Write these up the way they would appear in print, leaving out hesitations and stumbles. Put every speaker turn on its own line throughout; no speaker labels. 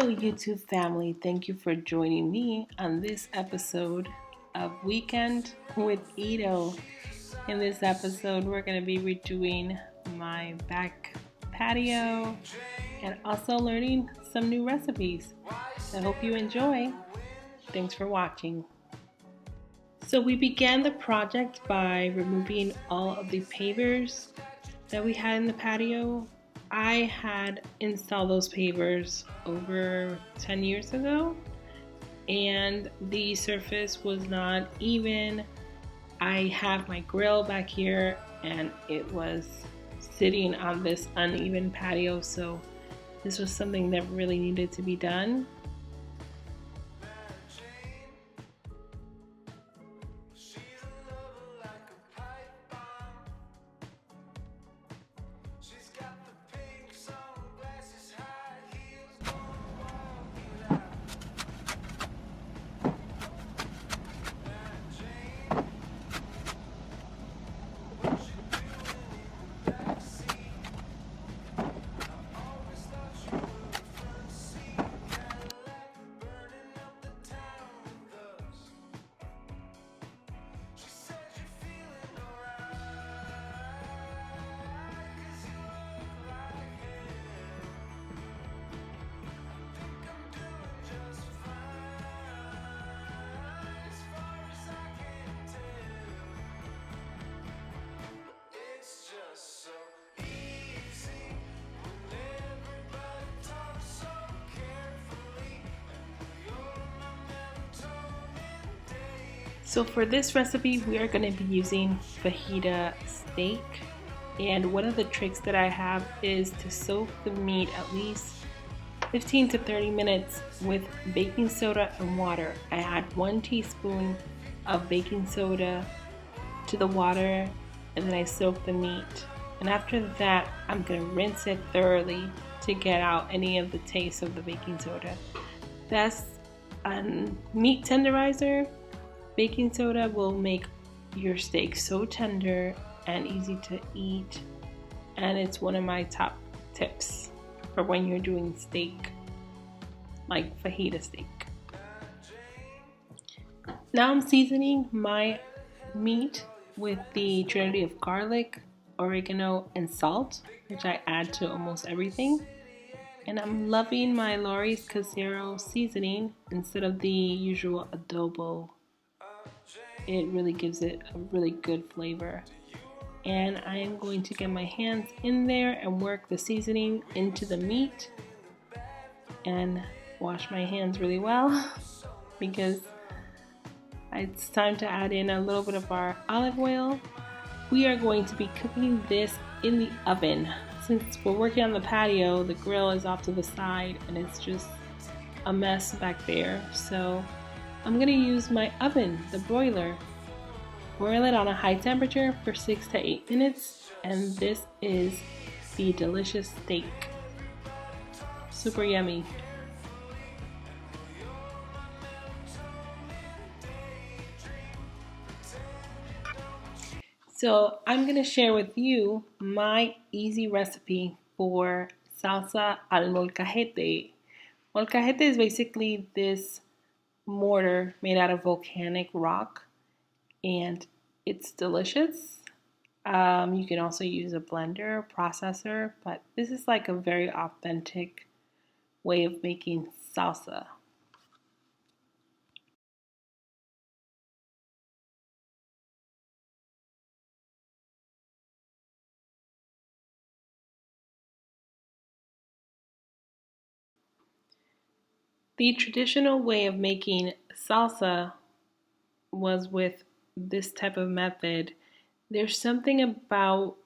Hello, YouTube family. Thank you for joining me on this episode of Weekend with Ito. In this episode, we're going to be redoing my back patio and also learning some new recipes. I hope you enjoy. Thanks for watching. So we began the project by removing all of the pavers that we had in the patio. I had installed those pavers over 10 years ago and the surface was not even. I have my grill back here and it was sitting on this uneven patio, so this was something that really needed to be done. So for this recipe, we are going to be using fajita steak. And one of the tricks that I have is to soak the meat at least 15 to 30 minutes with baking soda and water. I add 1 teaspoon of baking soda to the water and then I soak the meat. And after that, I'm going to rinse it thoroughly to get out any of the taste of the baking soda. That's a meat tenderizer. Baking soda will make your steak so tender and easy to eat, and it's one of my top tips for when you're doing steak, like fajita steak. Now I'm seasoning my meat with the trinity of garlic, oregano, and salt, which I add to almost everything. And I'm loving my Lori's Casero seasoning instead of the usual adobo. It really gives it a really good flavor. And I am going to get my hands in there and work the seasoning into the meat and wash my hands really well because it's time to add in a little bit of our olive oil. We are going to be cooking this in the oven. Since we're working on the patio, the grill is off to the side and it's just a mess back there. So I'm going to use my oven, the broiler. Broil it on a high temperature for 6 to 8 minutes, and this is the delicious steak. Super yummy. So I'm going to share with you my easy recipe for salsa al molcajete. Molcajete is basically this mortar made out of volcanic rock, and it's delicious. You can also use a blender, processor, but this is like a very authentic way of making salsa. The traditional way of making salsa was with this type of method. There's something about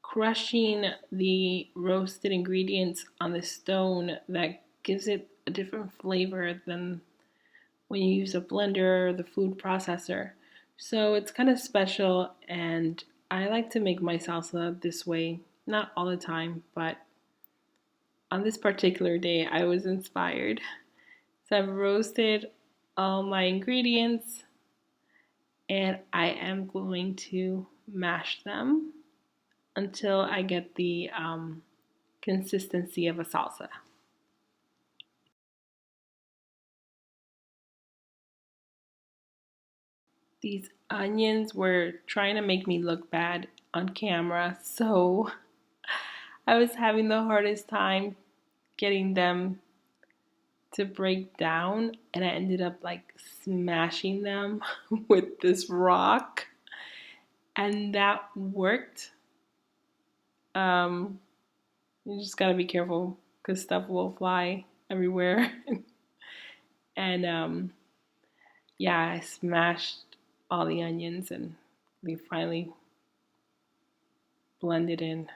crushing the roasted ingredients on the stone that gives it a different flavor than when you use a blender or the food processor. So it's kind of special, and I like to make my salsa this way. Not all the time, but on this particular day I was inspired. So I've roasted all my ingredients and I am going to mash them until I get the consistency of a salsa. these onions were trying to make me look bad on camera, so I was having the hardest time getting them to break down, and I ended up like smashing them with this rock, and that worked. You just gotta be careful because stuff will fly everywhere. And yeah, I smashed all the onions and they finally blended in.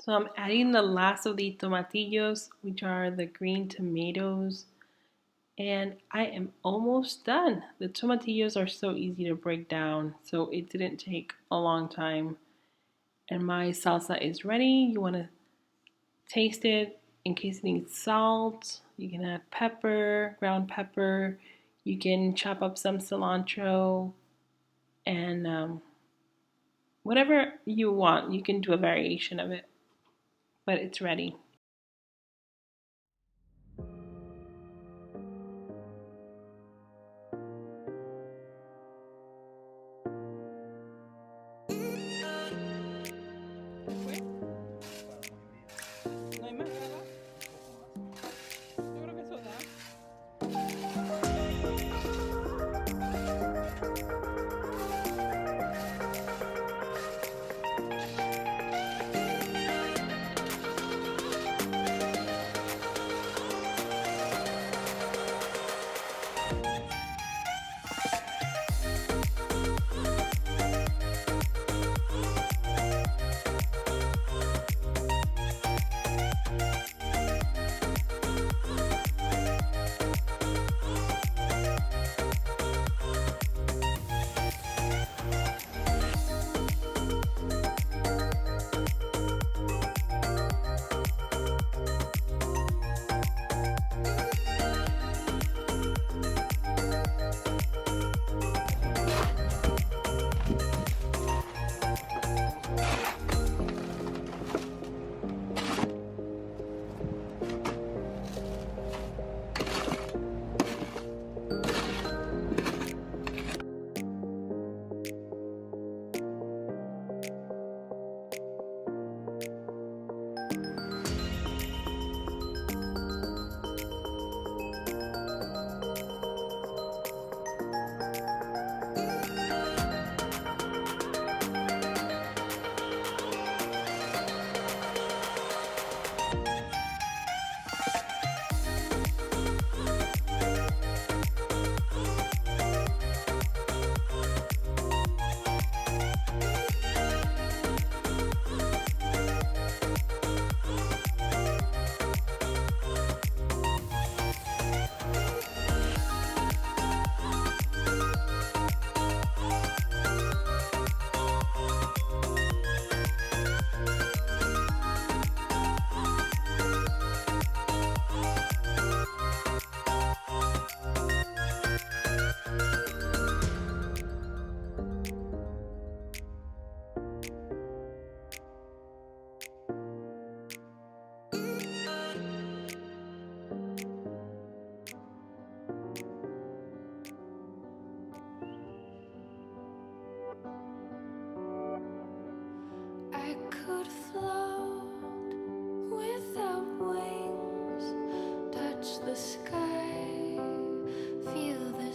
So I'm adding the last of the tomatillos, which are the green tomatoes, and I am almost done. The tomatillos are so easy to break down, so it didn't take a long time. And my salsa is ready. You want to taste it in case it needs salt. You can add pepper, ground pepper. You can chop up some cilantro and whatever you want. You can do a variation of it, but it's ready.
The sky, feel the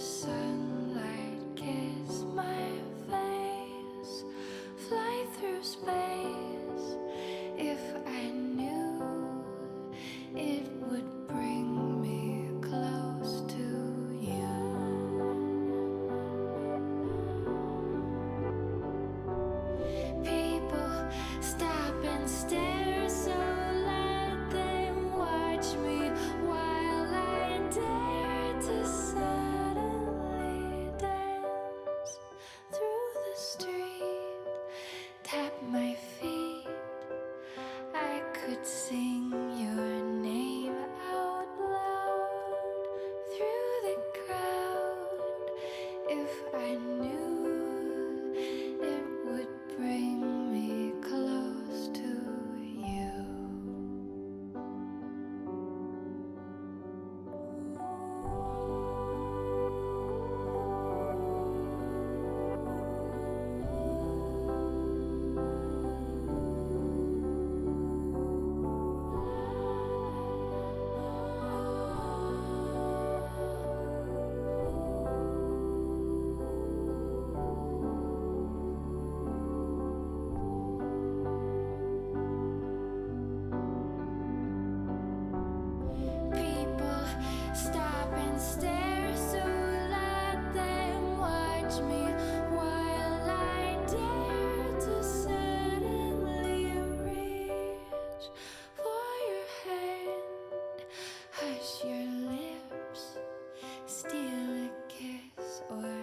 I knew it would bring me close to you. People stop and stare, so let them watch me while I dare to suddenly reach for your hand, hush your lips, steal a kiss or